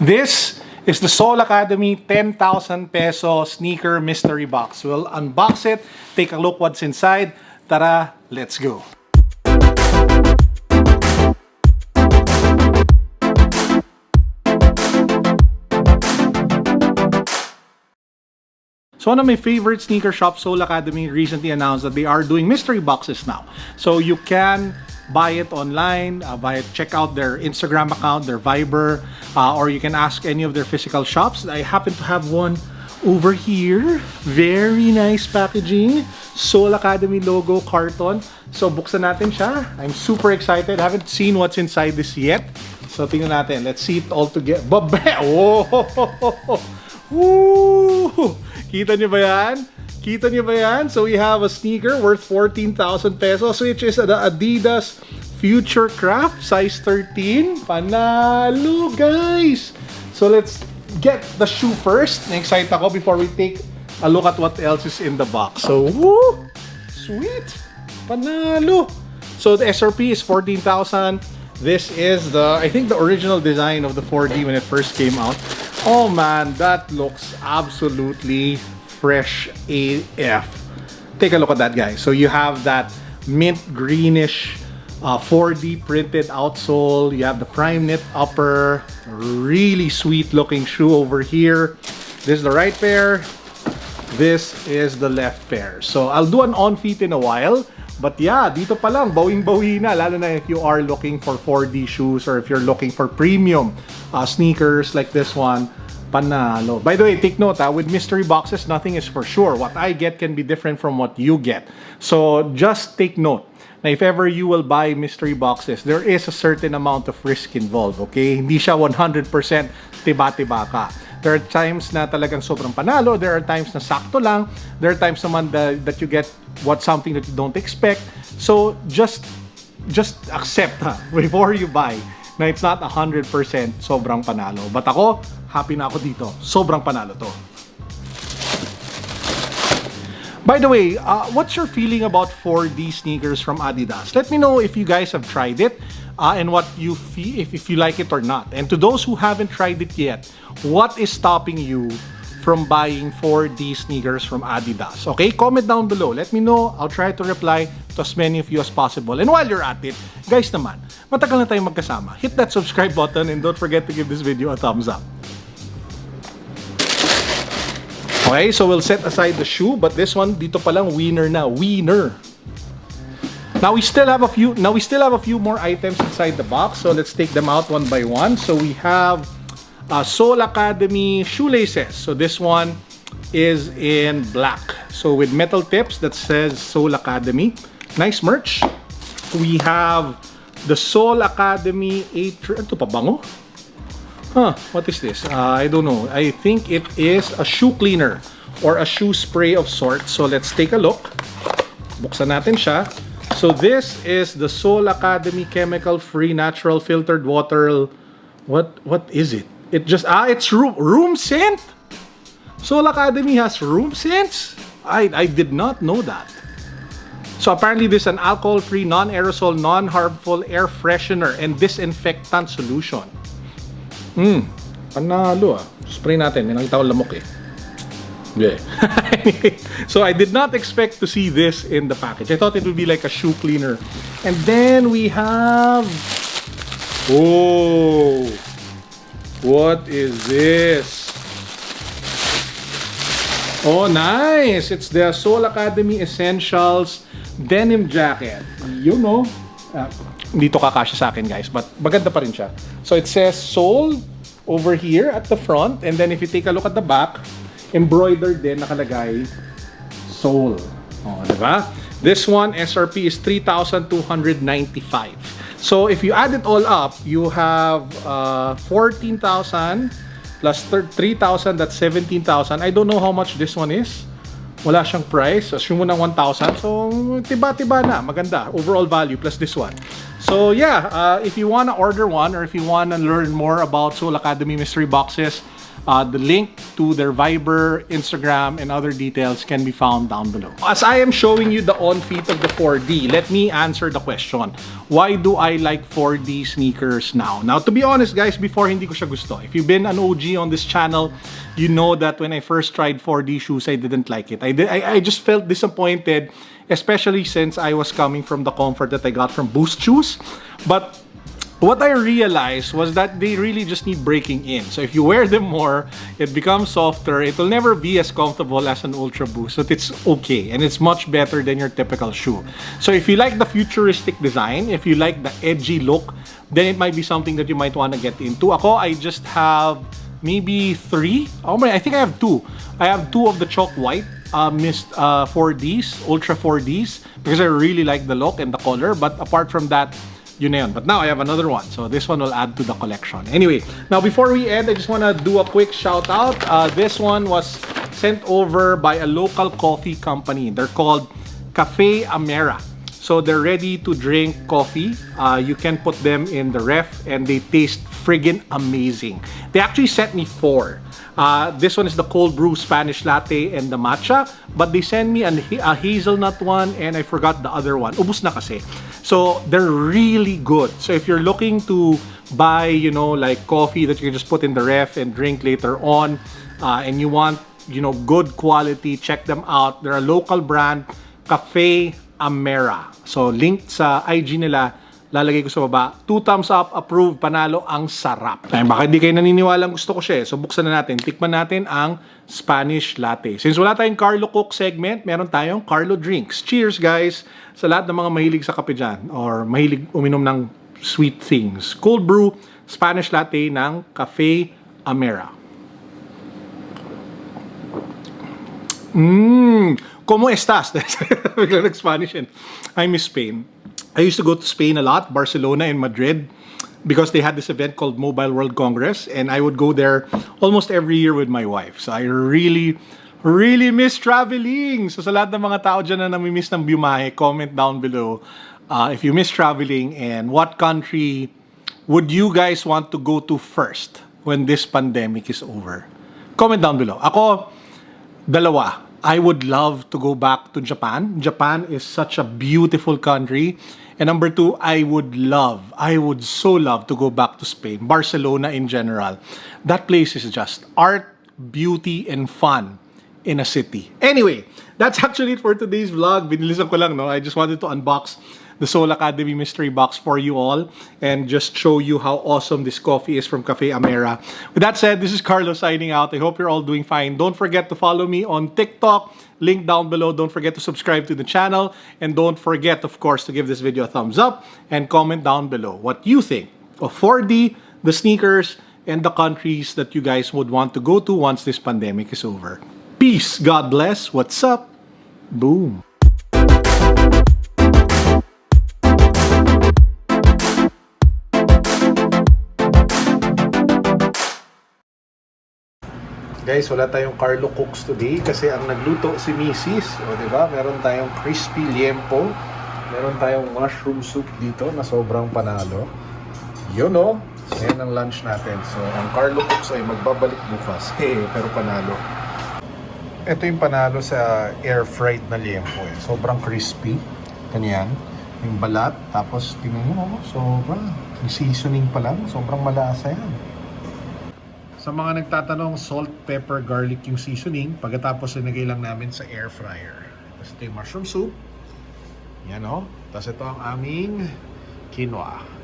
This is the Soul Academy 10,000 peso sneaker mystery box. We'll unbox it, take a look what's inside. Tara, let's go. So one of my favorite sneaker shops, Soul Academy, recently announced that they are doing mystery boxes now. So you can buy it online, check out their Instagram account, their Viber, or you can ask any of their physical shops. I happen to have one over here. Very nice packaging. Soul Academy logo carton. So buksan natin siya. I'm super excited. Haven't seen what's inside this yet. So tingnan natin. Let's see it all together. Oh! Woo! Kita niyo ba yan? Kita niyo ba yan? So we have a sneaker worth 14,000 pesos, which is the Adidas Future Craft size 13. Panalo, guys! So let's get the shoe first. Na-excite ako before we take a look at what else is in the box. So, woo! Sweet! Panalo! So the SRP is 14,000. This is I think the original design of the 4D when it first came out. Oh man, that looks absolutely fresh AF. Take a look at that, guys. So you have that mint greenish 4D printed outsole. You have the prime knit upper. Really sweet looking shoe over here. This is the right pair. This is the left pair. So I'll do an on feet in a while. But yeah, dito pa lang, bawing-bawi na. Lalo na if you are looking for 4D shoes or if you're looking for premium sneakers like this one, panalo. By the way, take note, with mystery boxes, nothing is for sure. What I get can be different from what you get. So just take note na if ever you will buy mystery boxes, there is a certain amount of risk involved, okay? Hindi siya 100% tiba-tiba ka. There are times na talagang sobrang panalo. There are times na sakto lang. There are times naman that you get something that you don't expect. So just accept before you buy na it's not 100% sobrang panalo. But ako, happy na ako dito. Sobrang panalo to. By the way, what's your feeling about 4D sneakers from Adidas? Let me know if you guys have tried it and what you feel, if you like it or not. And to those who haven't tried it yet, what is stopping you from buying 4D sneakers from Adidas? Okay, comment down below. Let me know. I'll try to reply to as many of you as possible. And while you're at it, guys naman, matagal na tayong magkasama. Hit that subscribe button and don't forget to give this video a thumbs up. Okay, so we'll set aside the shoe, but this one dito pa lang winner na, winner. Now we still have a few more items inside the box, so let's take them out one by one. So we have Soul Academy shoelaces. So this one is in black. So with metal tips that says Soul Academy. Nice merch. We have the Soul Academy ito pa bango? What is this? I don't know. I think it is a shoe cleaner or a shoe spray of sorts. So let's take a look. Buksan natin siya. So this is the Soul Academy chemical-free natural filtered water. What is it? It just it's room scent. Soul Academy has room scents. I did not know that. So apparently this is an alcohol-free, non-aerosol, non-harmful air freshener and disinfectant solution. Panalo Spray natin. May nakita ko lamok eh. Yeah. So I did not expect to see this in the package. I thought it would be like a shoe cleaner. And then we have... Oh! What is this? Oh, nice! It's the Soul Academy Essentials denim jacket. You know, dito kakasya sa akin, guys, but maganda pa rin siya. So it says Soul over here at the front, and then if you take a look at the back, embroidered din nakalagay Soul. Oh, diba? This one SRP is 3,295. So if you add it all up, you have 14,000 plus 3,000, that's 17,000. I don't know how much this one is. Wala siyang price. Assume mo ng 1,000. So, tiba-tiba na. Maganda. Overall value plus this one. So yeah, if you want to order one or if you want to learn more about Soul Academy mystery boxes, the link to their Viber, Instagram, and other details can be found down below. As I am showing you the on-feet of the 4D, let me answer the question. Why do I like 4D sneakers now? Now, to be honest guys, before hindi ko siya gusto. If you've been an OG on this channel, you know that when I first tried 4D shoes, I didn't like it. I just felt disappointed, especially since I was coming from the comfort that I got from Boost shoes. But what I realized was that they really just need breaking in. So if you wear them more, it becomes softer. It will never be as comfortable as an Ultra Boost, but it's okay. And it's much better than your typical shoe. So if you like the futuristic design, if you like the edgy look, then it might be something that you might want to get into. Ako, I just have maybe 3. Oh my, I think I have 2. I have 2 of the chalk white mist 4Ds, Ultra 4Ds, because I really like the look and the color. But apart from that, yun na yun. But now I have another one, so this one will add to the collection. Anyway, now before we end, I just want to do a quick shout out. This one was sent over by a local coffee company. They're called Cafe Amera. So they're ready to drink coffee. You can put them in the ref and they taste friggin' amazing. They actually sent me 4. This one is the cold brew Spanish latte and the matcha, but they sent me a hazelnut one and I forgot the other one. Ubus na kasi. So they're really good. So if you're looking to buy, you know, like coffee that you can just put in the ref and drink later on, and you want, you know, good quality, check them out. They're a local brand, Cafe Amera. So link sa IG nila, lalagay ko sa baba. 2 thumbs up, approved, panalo, ang sarap. Ay, baka hindi kayo naniniwalang gusto ko siya. So buksan na natin. Tikman natin ang Spanish latte. Since wala tayong Carlo Cook segment, meron tayong Carlo Drinks. Cheers guys sa lahat ng mga mahilig sa kape dyan or mahilig uminom ng sweet things. Cold brew Spanish latte ng Cafe Amera. ¿Cómo estás? Biglang nag-Spanish yun. I miss Spain. I used to go to Spain a lot, Barcelona and Madrid, because they had this event called Mobile World Congress, and I would go there almost every year with my wife. So I really miss traveling. So sa lahat ng mga tao dyan na namimiss ng biyahe, comment down below if you miss traveling and what country would you guys want to go to first when this pandemic is over. Comment down below. Ako, dalawa. I would love to go back to Japan. Japan is such a beautiful country. And number 2, I would so love to go back to Spain. Barcelona in general. That place is just art, beauty, and fun in a city. Anyway, that's actually it for today's vlog. Binilisan ko lang, no? I just wanted to unbox the Soul Academy mystery box for you all and just show you how awesome this coffee is from Cafe Amera. With that said, this is Carlo signing out. I hope you're all doing fine. Don't forget to follow me on TikTok. Link down below. Don't forget to subscribe to the channel. And don't forget, of course, to give this video a thumbs up and comment down below what you think of 4D, the sneakers, and the countries that you guys would want to go to once this pandemic is over. Peace. God bless. What's up? Boom. Guys, wala tayong Carlo Cooks today kasi ang nagluto si Mrs. O, diba? Meron tayong crispy liempo. Meron tayong mushroom soup dito na sobrang panalo. Yun, o. So, yan ang lunch natin. So, ang Carlo Cooks ay magbabalik bukas. Pero panalo. Ito yung panalo sa air-fried na liempo. Sobrang crispy. Ganyan. Yung balat. Tapos, tingnan nyo, sobrang yung seasoning pa lang. Sobrang malasa yan. Sa mga nagtatanong, salt, pepper, garlic yung seasoning. Pagkatapos, sinagay lang namin sa air fryer. Tapos ito yung mushroom soup. Yan o. Tapos ito ang aming quinoa.